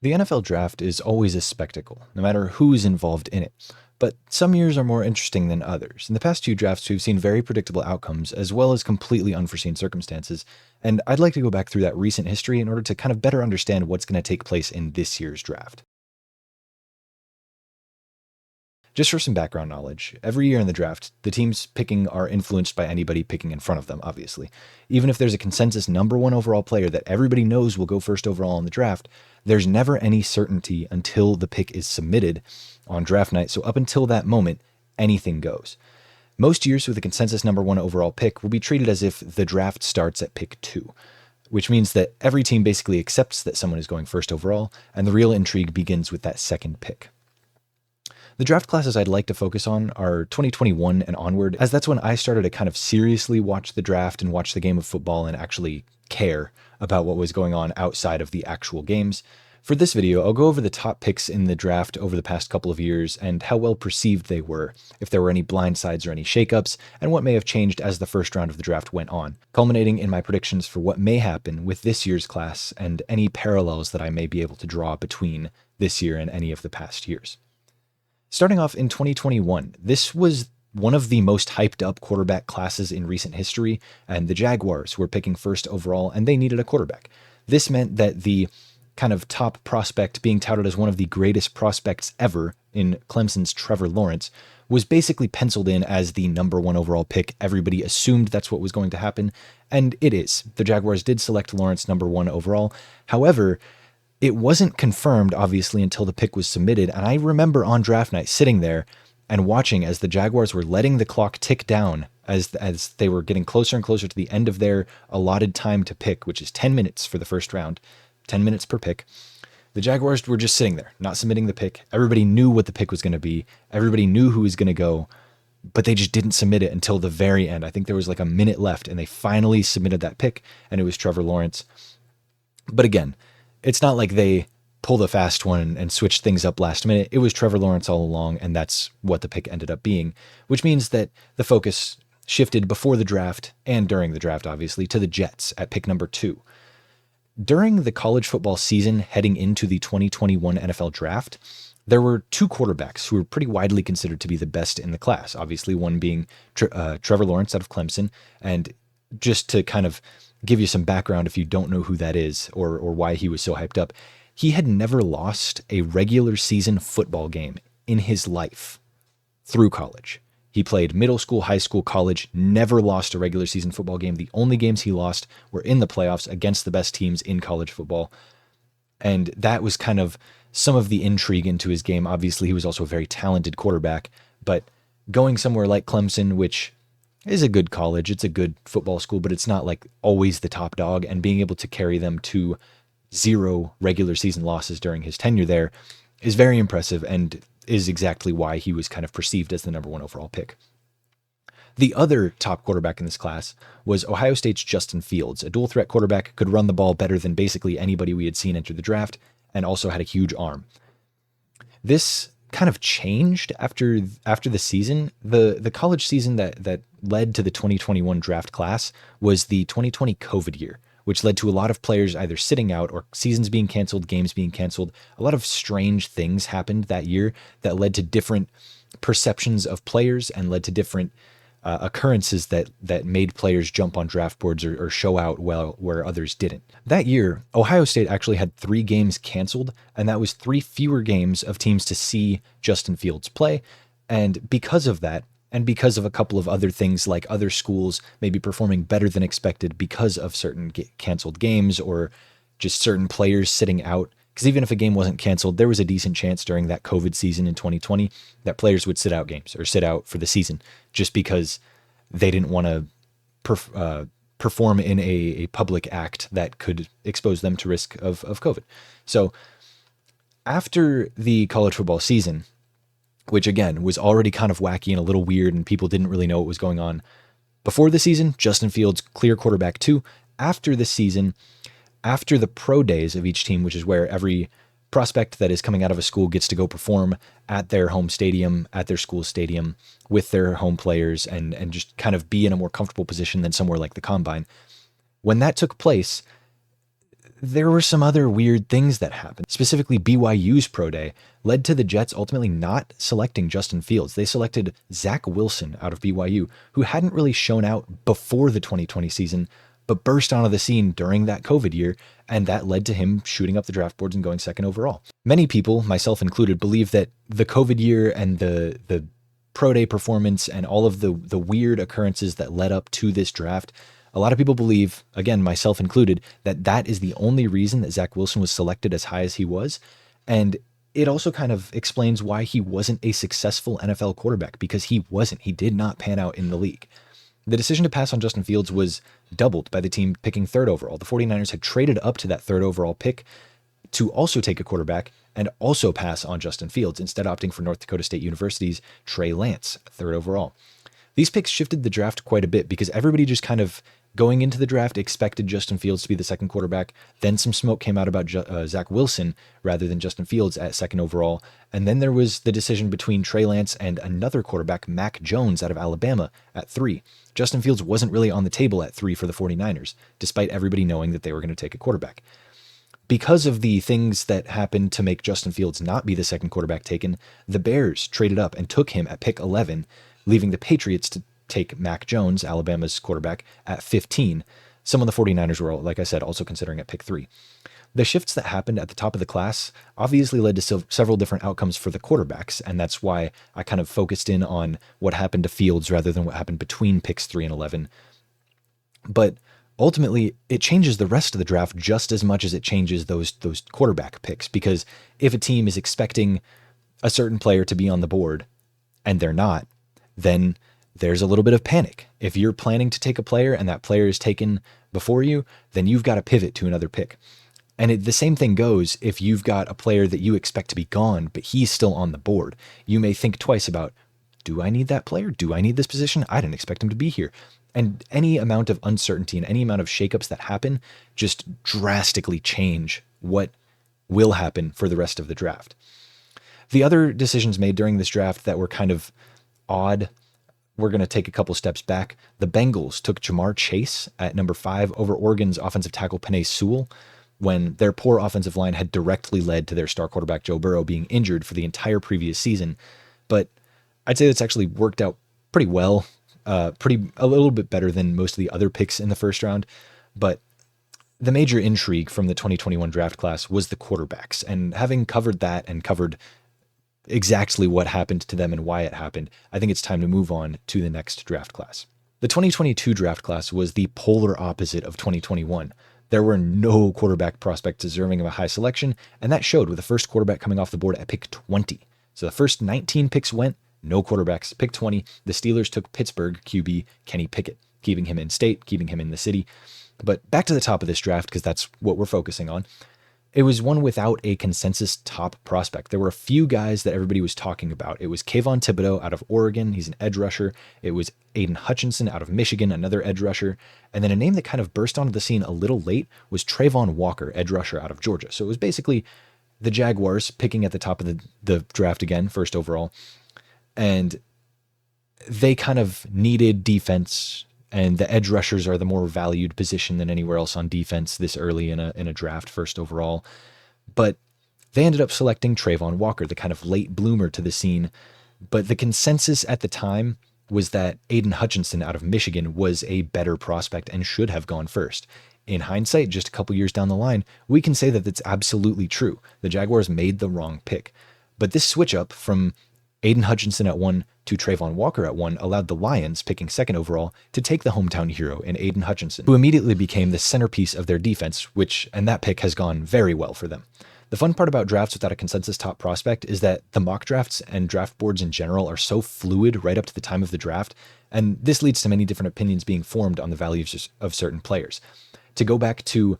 The NFL draft is always a spectacle, no matter who's involved in it. But some years are more interesting than others. In the past two drafts, we've seen very predictable outcomes, as well as completely unforeseen circumstances. And I'd like to go back through that recent history in order to kind of better understand what's going to take place in this year's draft. Just for some background knowledge, every year in the draft, the teams picking are influenced by anybody picking in front of them, obviously. Even if there's a consensus number one overall player that everybody knows will go first overall in the draft, there's never any certainty until the pick is submitted on draft night. So up until that moment, anything goes. Most years with a consensus number one overall pick will be treated as if the draft starts at pick 2, which means that every team basically accepts that someone is going first overall, and the real intrigue begins with that second pick. The draft classes I'd like to focus on are 2021 and onward, as that's when I started to kind of seriously watch the draft and watch the game of football and actually care about what was going on outside of the actual games. For this video, I'll go over the top picks in the draft over the past couple of years and how well perceived they were, if there were any blindsides or any shakeups, and what may have changed as the first round of the draft went on, culminating in my predictions for what may happen with this year's class and any parallels that I may be able to draw between this year and any of the past years. Starting off in 2021, this was one of the most hyped up quarterback classes in recent history, and the Jaguars were picking first overall, and they needed a quarterback. This meant that the kind of top prospect, being touted as one of the greatest prospects ever in Clemson's Trevor Lawrence, was basically penciled in as the number one overall pick. Everybody assumed that's what was going to happen, and it is. The Jaguars did select Lawrence number one overall. However, it wasn't confirmed, obviously, until the pick was submitted, and I remember on draft night sitting there and watching as the Jaguars were letting the clock tick down as they were getting closer and closer to the end of their allotted time to pick, which is 10 minutes for the first round, 10 minutes per pick. The Jaguars were just sitting there, not submitting the pick. Everybody knew what the pick was going to be. Everybody knew who was going to go, but they just didn't submit it until the very end. I think there was like a minute left, and they finally submitted that pick, and it was Trevor Lawrence. But again, it's not like they pulled a fast one and switched things up last minute. It was Trevor Lawrence all along, and that's what the pick ended up being, which means that the focus shifted before the draft and during the draft, obviously, to the Jets at pick number 2. During the college football season heading into the 2021 NFL draft, there were two quarterbacks who were pretty widely considered to be the best in the class, obviously one being Trevor Lawrence out of Clemson, and just to kind of give you some background if you don't know who that is or why he was so hyped up, he had never lost a regular season football game in his life through college. He played middle school, high school, college, never lost a regular season football game. The only games he lost were in the playoffs against the best teams in college football. And that was kind of some of the intrigue into his game. Obviously, he was also a very talented quarterback, but going somewhere like Clemson, which is a good college, it's a good football school, but it's not like always the top dog, and being able to carry them to 0 regular season losses during his tenure there is very impressive and is exactly why he was kind of perceived as the number one overall pick. The other top quarterback in this class was Ohio State's Justin Fields, a dual threat quarterback, could run the ball better than basically anybody we had seen enter the draft, and also had a huge arm. This kind of changed after the season. The college season that led to the 2021 draft class was the 2020 COVID year, which led to a lot of players either sitting out or seasons being canceled, games being canceled. A lot of strange things happened that year that led to different perceptions of players and led to different occurrences that made players jump on draft boards or show out well where others didn't. That year, Ohio State actually had 3 games canceled, and that was 3 fewer games of teams to see Justin Fields play. And because of that, and because of a couple of other things like other schools maybe performing better than expected because of certain canceled games or just certain players sitting out, because even if a game wasn't canceled, there was a decent chance during that COVID season in 2020 that players would sit out games or sit out for the season just because they didn't want to perform in a public act that could expose them to risk of COVID. So after the college football season, which again was already kind of wacky and a little weird and people didn't really know what was going on, before the season, Justin Fields, clear quarterback 2. After the season, after the pro days of each team, which is where every prospect that is coming out of a school gets to go perform at their home stadium, at their school stadium with their home players and just kind of be in a more comfortable position than somewhere like the Combine. When that took place, there were some other weird things that happened. Specifically, BYU's pro day led to the Jets ultimately not selecting Justin Fields. They selected Zach Wilson out of BYU, who hadn't really shown out before the 2020 season, but burst onto the scene during that COVID year, and that led to him shooting up the draft boards and going second overall. Many people, myself included, believe that the COVID year and the pro day performance and all of the weird occurrences that led up to this draft, a lot of people believe, again, myself included, that that is the only reason that Zach Wilson was selected as high as he was. And it also kind of explains why he wasn't a successful NFL quarterback, because he wasn't. He did not pan out in the league. The decision to pass on Justin Fields was doubled by the team picking third overall. The 49ers had traded up to that third overall pick to also take a quarterback and also pass on Justin Fields, instead opting for North Dakota State University's Trey Lance, third overall. These picks shifted the draft quite a bit because everybody just kind of going into the draft expected Justin Fields to be the second quarterback. Then some smoke came out about Zach Wilson rather than Justin Fields at second overall. And then there was the decision between Trey Lance and another quarterback, Mac Jones out of Alabama, at 3. Justin Fields wasn't really on the table at 3 for the 49ers, despite everybody knowing that they were going to take a quarterback. Because of the things that happened to make Justin Fields not be the second quarterback taken, the Bears traded up and took him at pick 11, leaving the Patriots to take Mac Jones, Alabama's quarterback, at 15. Some of the 49ers were, like I said, also considering at pick 3. The shifts that happened at the top of the class obviously led to several different outcomes for the quarterbacks, and that's why I kind of focused in on what happened to Fields rather than what happened between picks 3 and 11. But ultimately, it changes the rest of the draft just as much as it changes those quarterback picks, because if a team is expecting a certain player to be on the board and they're not, then there's a little bit of panic. If you're planning to take a player and that player is taken before you, then you've got to pivot to another pick. And the same thing goes if you've got a player that you expect to be gone, but he's still on the board. You may think twice about, do I need that player? Do I need this position? I didn't expect him to be here. And any amount of uncertainty and any amount of shakeups that happen just drastically change what will happen for the rest of the draft. The other decisions made during this draft that were kind of odd, we're going to take a couple steps back. The Bengals took Jamar Chase at number 5 over Oregon's offensive tackle Penei Sewell, when their poor offensive line had directly led to their star quarterback Joe Burrow being injured for the entire previous season. But I'd say that's actually worked out pretty well, a little bit better than most of the other picks in the first round. But the major intrigue from the 2021 draft class was the quarterbacks, and having covered that and covered exactly what happened to them and why it happened, I think it's time to move on to the next draft class. The 2022 draft class was the polar opposite of 2021. There were no quarterback prospects deserving of a high selection, and that showed with the first quarterback coming off the board at pick 20. So the first 19 picks went, no quarterbacks. Pick 20, the Steelers took Pittsburgh QB Kenny Pickett, keeping him in state, keeping him in the city. But back to the top of this draft, because that's what we're focusing on. It was one without a consensus top prospect. There were a few guys that everybody was talking about. It was Kayvon Thibodeau out of Oregon. He's an edge rusher. It was Aiden Hutchinson out of Michigan, another edge rusher. And then a name that kind of burst onto the scene a little late was Trayvon Walker, edge rusher out of Georgia. So it was basically the Jaguars picking at the top of the draft again, first overall. And they kind of needed defense, and the edge rushers are the more valued position than anywhere else on defense this early in a draft, first overall. But they ended up selecting Trayvon Walker, the kind of late bloomer to the scene. But the consensus at the time was that Aiden Hutchinson out of Michigan was a better prospect and should have gone first. In hindsight, just a couple years down the line, we can say that that's absolutely true. The Jaguars made the wrong pick. But this switch up from Aiden Hutchinson at 1 to Trayvon Walker at 1 allowed the Lions, picking second overall, to take the hometown hero in Aiden Hutchinson, who immediately became the centerpiece of their defense, and that pick has gone very well for them. The fun part about drafts without a consensus top prospect is that the mock drafts and draft boards in general are so fluid right up to the time of the draft, and this leads to many different opinions being formed on the values of certain players. To go back to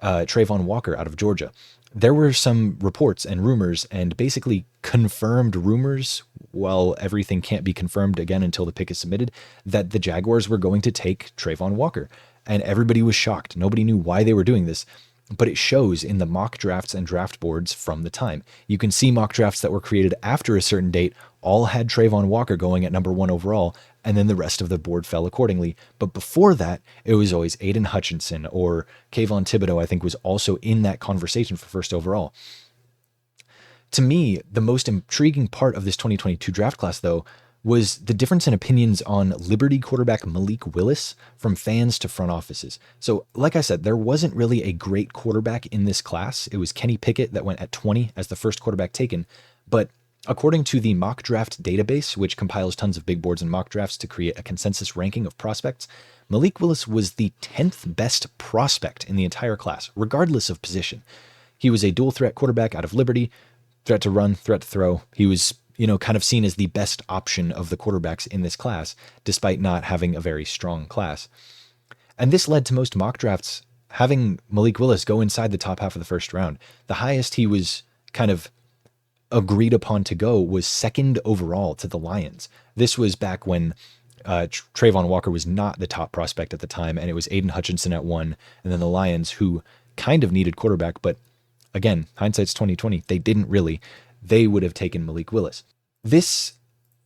Trayvon Walker out of Georgia, there were some reports and rumors and basically confirmed rumors, while everything can't be confirmed again until the pick is submitted, that the Jaguars were going to take Trayvon Walker. And everybody was shocked. Nobody knew why they were doing this, but it shows in the mock drafts and draft boards from the time. You can see mock drafts that were created after a certain date all had Trayvon Walker going at number 1 overall, and then the rest of the board fell accordingly. But before that, it was always Aiden Hutchinson, or Kayvon Thibodeau, I think, was also in that conversation for first overall. To me, the most intriguing part of this 2022 draft class, though, was the difference in opinions on Liberty quarterback Malik Willis from fans to front offices. So, like I said, there wasn't really a great quarterback in this class. It was Kenny Pickett that went at 20 as the first quarterback taken. But according to the mock draft database, which compiles tons of big boards and mock drafts to create a consensus ranking of prospects, Malik Willis was the 10th best prospect in the entire class, regardless of position. He was a dual threat quarterback out of Liberty, threat to run, threat to throw. He was, kind of seen as the best option of the quarterbacks in this class, despite not having a very strong class. And this led to most mock drafts having Malik Willis go inside the top half of the first round. The highest he was kind of agreed upon to go was second overall to the Lions. This was back when Trayvon Walker was not the top prospect at the time, and it was Aiden Hutchinson at 1, and then the Lions, who kind of needed quarterback, but again, hindsight's 2020. They didn't really. They would have taken Malik Willis. This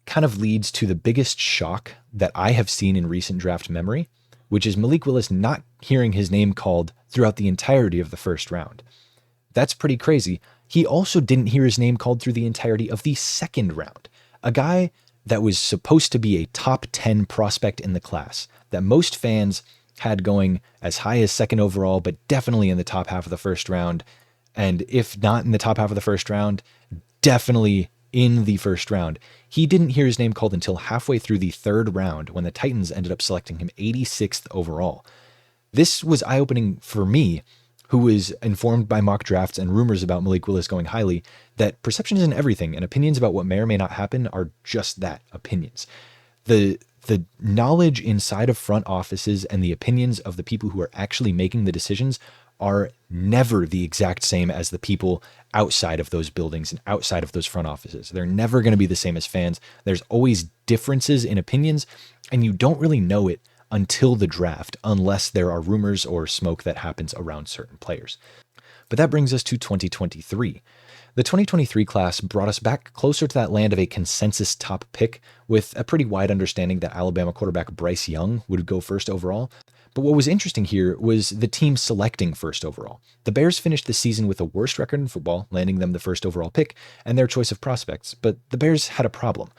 kind of leads to the biggest shock that I have seen in recent draft memory, which is Malik Willis not hearing his name called throughout the entirety of the first round. That's pretty crazy. He also didn't hear his name called through the entirety of the second round. A guy that was supposed to be a top 10 prospect in the class, that most fans had going as high as second overall, but definitely in the top half of the first round. And if not in the top half of the first round, definitely in the first round. He didn't hear his name called until halfway through the third round, when the Titans ended up selecting him 86th overall. This was eye-opening for me, who was informed by mock drafts and rumors about Malik Willis going highly, that perception isn't everything, and opinions about what may or may not happen are just that, opinions. The knowledge inside of front offices and the opinions of the people who are actually making the decisions are never the exact same as the people outside of those buildings and outside of those front offices. They're never going to be the same as fans. There's always differences in opinions, and you don't really know it until the draft, unless there are rumors or smoke that happens around certain players. But that brings us to 2023. The 2023 class brought us back closer to that land of a consensus top pick, with a pretty wide understanding that Alabama quarterback Bryce Young would go first overall. But what was interesting here was the team selecting first overall. The Bears finished the season with the worst record in football, landing them the first overall pick and their choice of prospects. But the Bears had a problem.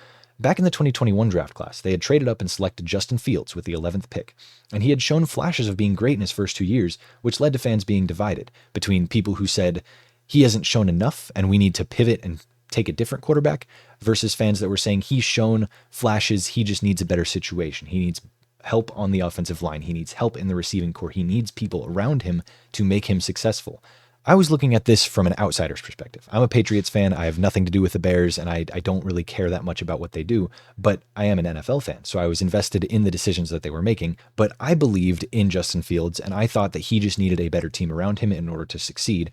Back in the 2021 draft class, they had traded up and selected Justin Fields with the 11th pick, and he had shown flashes of being great in his first 2 years, which led to fans being divided between people who said, he hasn't shown enough and we need to pivot and take a different quarterback, versus fans that were saying he's shown flashes, he just needs a better situation. He needs help on the offensive line. He needs help in the receiving core. He needs people around him to make him successful. I was looking at this from an outsider's perspective. I'm a Patriots fan. I have nothing to do with the Bears, and I don't really care that much about what they do, but I am an NFL fan, so I was invested in the decisions that they were making. But I believed in Justin Fields, and I thought that he just needed a better team around him in order to succeed.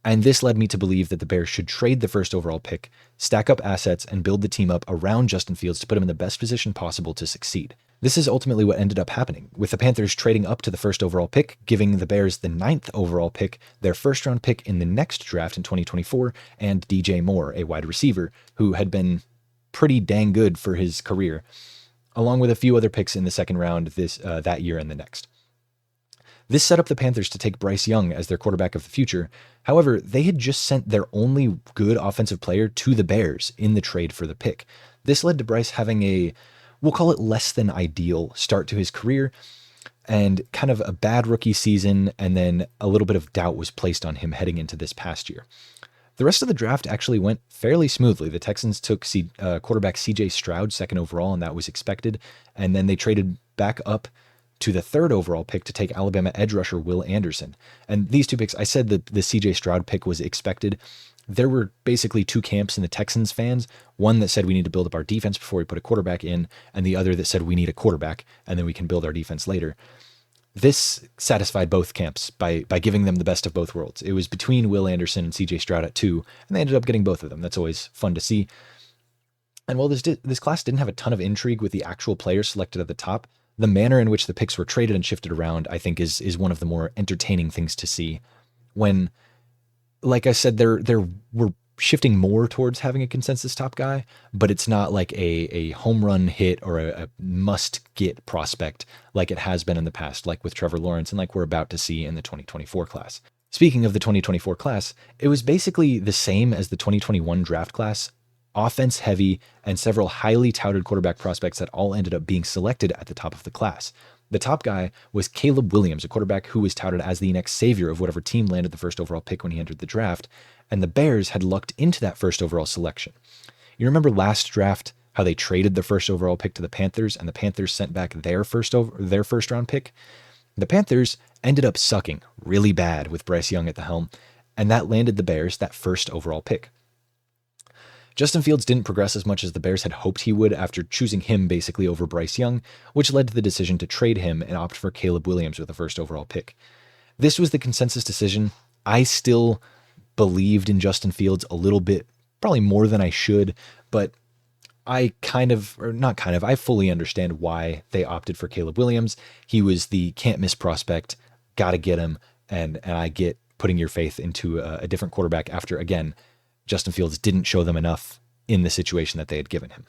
And this led me to believe that the Bears should trade the first overall pick, stack up assets, and build the team up around Justin Fields to put him in the best position possible to succeed. This is ultimately what ended up happening, with the Panthers trading up to the first overall pick, giving the Bears the 9th overall pick, their first round pick in the next draft in 2024, and DJ Moore, a wide receiver who had been pretty dang good for his career, along with a few other picks in the second round that year and the next. This set up the Panthers to take Bryce Young as their quarterback of the future. However, they had just sent their only good offensive player to the Bears in the trade for the pick. This led to Bryce having a, we'll call it, less than ideal start to his career, and kind of a bad rookie season, and then a little bit of doubt was placed on him heading into this past year. The rest of the draft actually went fairly smoothly. The Texans took quarterback CJ Stroud second overall, and that was expected. And then they traded back up to the third overall pick to take Alabama edge rusher Will Anderson. And these two picks, I said that the CJ Stroud pick was expected. There were basically two camps in the Texans fans, one that said we need to build up our defense before we put a quarterback in, and the other that said we need a quarterback and then we can build our defense later. This satisfied both camps by giving them the best of both worlds. It was between Will Anderson and CJ Stroud at 2, and they ended up getting both of them. That's always fun to see. And while this class didn't have a ton of intrigue with the actual players selected at the top, the manner in which the picks were traded and shifted around, I think, is one of the more entertaining things to see. When, like I said, there were shifting more towards having a consensus top guy, but it's not like a home run hit or a must get prospect like it has been in the past, like with Trevor Lawrence and like we're about to see in the 2024 class. Speaking of the 2024 class, it was basically the same as the 2021 draft class, offense heavy, and several highly touted quarterback prospects that all ended up being selected at the top of the class. The top guy was Caleb Williams, a quarterback who was touted as the next savior of whatever team landed the first overall pick when he entered the draft, and the Bears had lucked into that first overall selection. You remember last draft how they traded the first overall pick to the Panthers, and the Panthers sent back their first round pick? The Panthers ended up sucking really bad with Bryce Young at the helm, and that landed the Bears that first overall pick. Justin Fields didn't progress as much as the Bears had hoped he would after choosing him basically over Bryce Young, which led to the decision to trade him and opt for Caleb Williams with the first overall pick. This was the consensus decision. I still believed in Justin Fields a little bit, probably more than I should, but I fully understand why they opted for Caleb Williams. He was the can't miss prospect, gotta get him, and I get putting your faith into a different quarterback after, again, Justin Fields didn't show them enough in the situation that they had given him.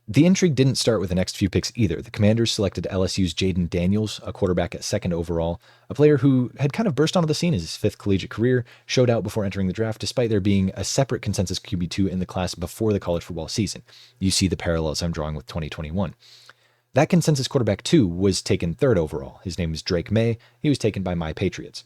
The intrigue didn't start with the next few picks either. The Commanders selected LSU's Jaden Daniels, a quarterback at second overall, a player who had kind of burst onto the scene as his fifth collegiate career, showed out before entering the draft, despite there being a separate consensus QB2 in the class before the college football season. You see the parallels I'm drawing with 2021. That consensus quarterback, too, was taken third overall. His name is Drake May. He was taken by my Patriots.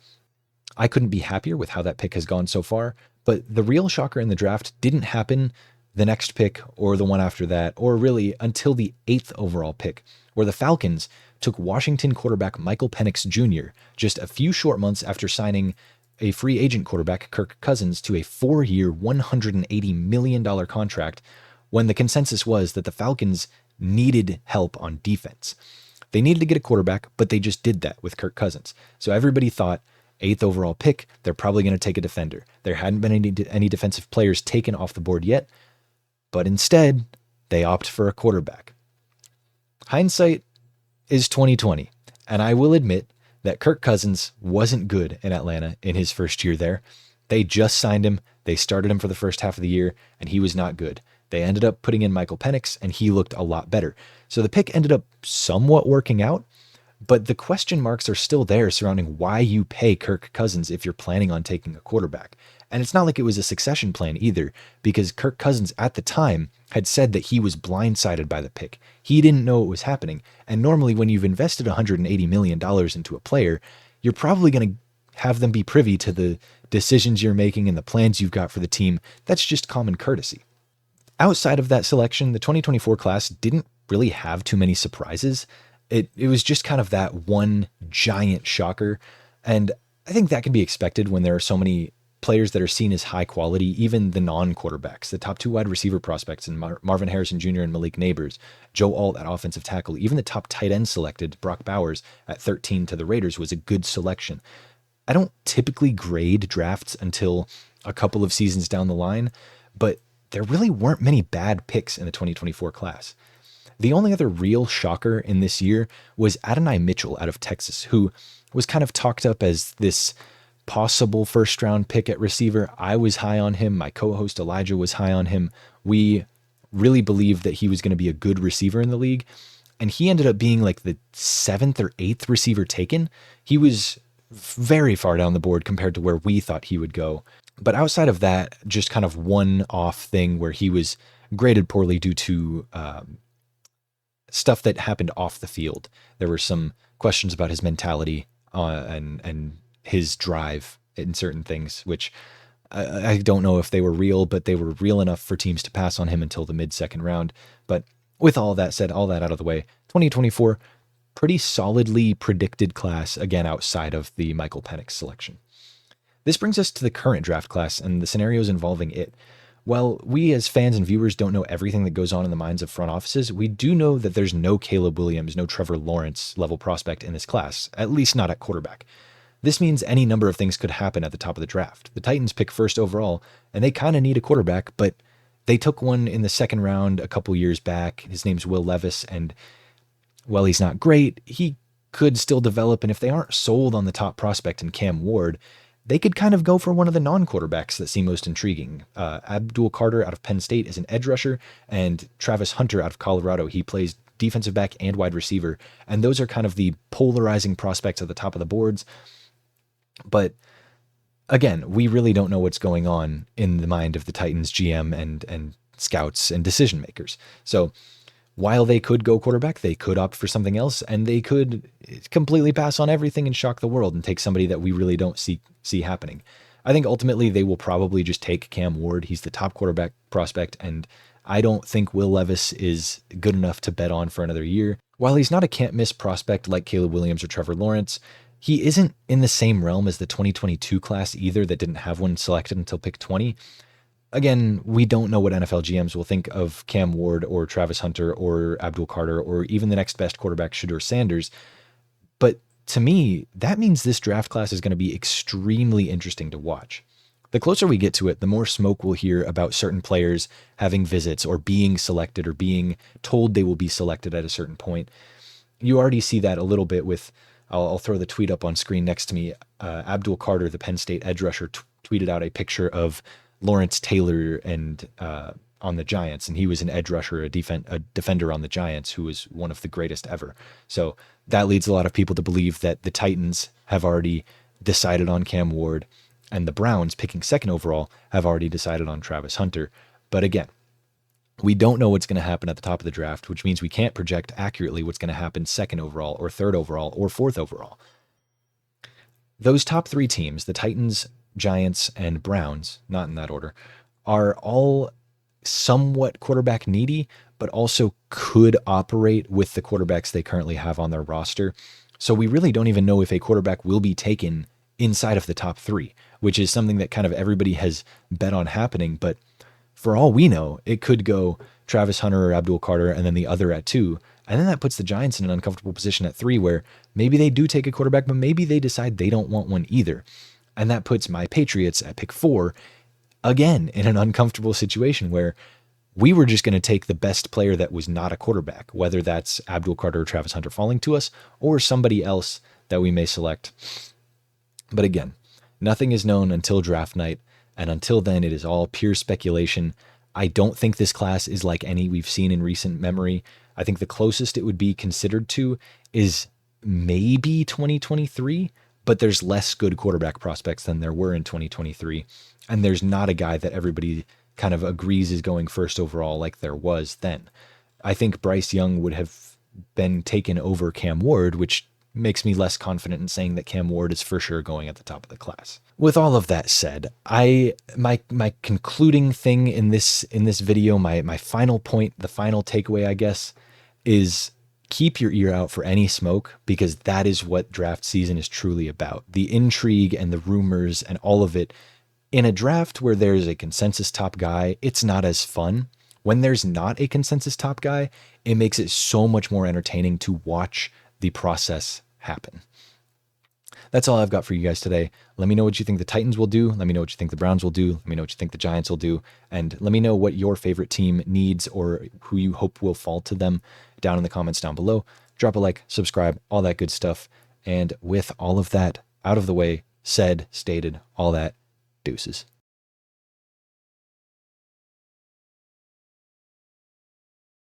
I couldn't be happier with how that pick has gone so far, but the real shocker in the draft didn't happen the next pick or the one after that, or really until the 8th overall pick, where the Falcons took Washington quarterback Michael Penix Jr. just a few short months after signing a free agent quarterback, Kirk Cousins, to a 4-year, $180 million contract, when the consensus was that the Falcons needed help on defense. They needed to get a quarterback, but they just did that with Kirk Cousins. So everybody thought, 8th overall pick, they're probably going to take a defender. There hadn't been any defensive players taken off the board yet, but instead, they opt for a quarterback. Hindsight is 2020, and I will admit that Kirk Cousins wasn't good in Atlanta in his first year there. They just signed him, they started him for the first half of the year, and he was not good. They ended up putting in Michael Penix, and he looked a lot better. So the pick ended up somewhat working out, but the question marks are still there surrounding why you pay Kirk Cousins if you're planning on taking a quarterback. And it's not like it was a succession plan either, because Kirk Cousins at the time had said that he was blindsided by the pick. He didn't know it was happening. And normally when you've invested $180 million into a player, you're probably going to have them be privy to the decisions you're making and the plans you've got for the team. That's just common courtesy. Outside of that selection, the 2024 class didn't really have too many surprises. It was just kind of that one giant shocker. And I think that can be expected when there are so many players that are seen as high quality, even the non-quarterbacks, the top 2 wide receiver prospects in Marvin Harrison Jr. and Malik Neighbors, Joe Alt at offensive tackle, even the top tight end selected, Brock Bowers at 13 to the Raiders, was a good selection. I don't typically grade drafts until a couple of seasons down the line, but there really weren't many bad picks in the 2024 class. The only other real shocker in this year was Adonai Mitchell out of Texas, who was kind of talked up as this possible first-round pick at receiver. I was high on him. My co-host Elijah was high on him. We really believed that he was going to be a good receiver in the league, and he ended up being like the 7th or 8th receiver taken. He was very far down the board compared to where we thought he would go. But outside of that, just kind of one-off thing where he was graded poorly due to stuff that happened off the field. There were some questions about his mentality and his drive in certain things, which I don't know if they were real, but they were real enough for teams to pass on him until the mid-second round. But with all that said, all that out of the way, 2024, pretty solidly predicted class, again, outside of the Michael Penix selection. This brings us to the current draft class and the scenarios involving it. While we as fans and viewers don't know everything that goes on in the minds of front offices, we do know that there's no Caleb Williams, no Trevor Lawrence level prospect in this class, at least not at quarterback. This means any number of things could happen at the top of the draft. The Titans pick first overall, and they kind of need a quarterback, but they took one in the second round a couple years back. His name's Will Levis, and while he's not great, he could still develop, and if they aren't sold on the top prospect in Cam Ward, they could kind of go for one of the non-quarterbacks that seem most intriguing. Abdul Carter out of Penn State is an edge rusher, and Travis Hunter out of Colorado, he plays defensive back and wide receiver. And those are kind of the polarizing prospects at the top of the boards. But again, we really don't know what's going on in the mind of the Titans GM and scouts and decision makers. So while they could go quarterback, they could opt for something else, and they could completely pass on everything and shock the world and take somebody that we really don't see happening. I think ultimately they will probably just take Cam Ward. He's the top quarterback prospect, and I don't think Will Levis is good enough to bet on for another year. While he's not a can't-miss prospect like Caleb Williams or Trevor Lawrence, he isn't in the same realm as the 2022 class either that didn't have one selected until pick 20. Again, we don't know what NFL GMs will think of Cam Ward or Travis Hunter or Abdul Carter or even the next best quarterback, Shedeur Sanders. But to me, that means this draft class is going to be extremely interesting to watch. The closer we get to it, the more smoke we'll hear about certain players having visits or being selected or being told they will be selected at a certain point. You already see that a little bit with, I'll throw the tweet up on screen next to me. Abdul Carter, the Penn State edge rusher, tweeted out a picture of Lawrence Taylor and on the Giants, and he was an edge rusher, a defender on the Giants, who was one of the greatest ever. So that leads a lot of people to believe that the Titans have already decided on Cam Ward, and the Browns, picking second overall, have already decided on Travis Hunter. But again, we don't know what's going to happen at the top of the draft, which means we can't project accurately what's going to happen second overall or third overall or fourth overall. Those top three teams, the Titans, Giants, and Browns, not in that order, are all somewhat quarterback needy, but also could operate with the quarterbacks they currently have on their roster. So we really don't even know if a quarterback will be taken inside of the top three, which is something that kind of everybody has bet on happening. But for all we know, it could go Travis Hunter or Abdul Carter and then the other at 2. And then that puts the Giants in an uncomfortable position at 3, where maybe they do take a quarterback, but maybe they decide they don't want one either. And that puts my Patriots at pick 4, again, in an uncomfortable situation where we were just going to take the best player that was not a quarterback, whether that's Abdul Carter or Travis Hunter falling to us or somebody else that we may select. But again, nothing is known until draft night, and until then, it is all pure speculation. I don't think this class is like any we've seen in recent memory. I think the closest it would be considered to is maybe 2023, but there's less good quarterback prospects than there were in 2023. And there's not a guy that everybody kind of agrees is going first overall like there was then. I think Bryce Young would have been taken over Cam Ward, which makes me less confident in saying that Cam Ward is for sure going at the top of the class. With all of that said, my concluding thing in this video, my final point, the final takeaway, I guess, is keep your ear out for any smoke, because that is what draft season is truly about. The intrigue and the rumors and all of it. In a draft where there's a consensus top guy, it's not as fun. When there's not a consensus top guy, it makes it so much more entertaining to watch the process happen. That's all I've got for you guys today. Let me know what you think the Titans will do. Let me know what you think the Browns will do. Let me know what you think the Giants will do. And let me know what your favorite team needs or who you hope will fall to them down in the comments down below. Drop a like, subscribe, all that good stuff. And with all of that out of the way, said, stated, all that, deuces.